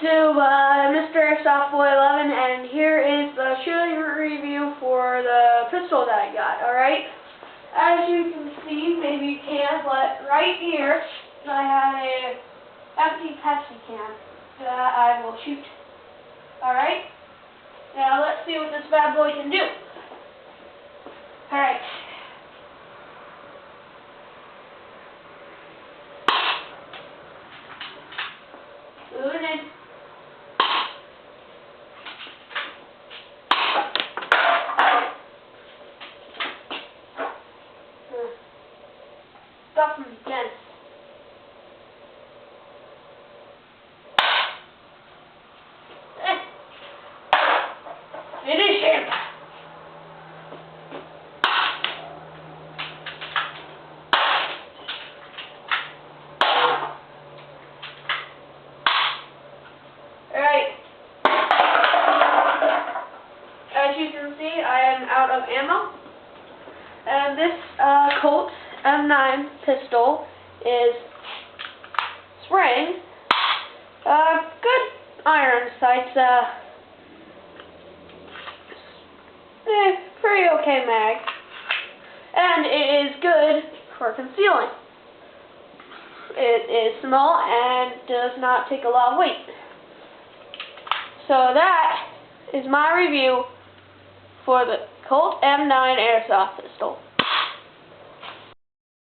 YouTube, Mr. Airsoft M911, and here is the shooting review for the pistol that I got, alright? As you can see, maybe you can't, but right here, I have a empty Pepsi can that I will shoot. Alright? Now let's see what this bad boy can do. Alright. Moving in. Stop him again. Finish him. Alright. As you can see, I am out of ammo. And this Colt M9 pistol is spraying. Good iron sights. Pretty okay mag. And it is good for concealing. It is small and does not take a lot of weight. So that is my review for the Colt M9 Airsoft pistol.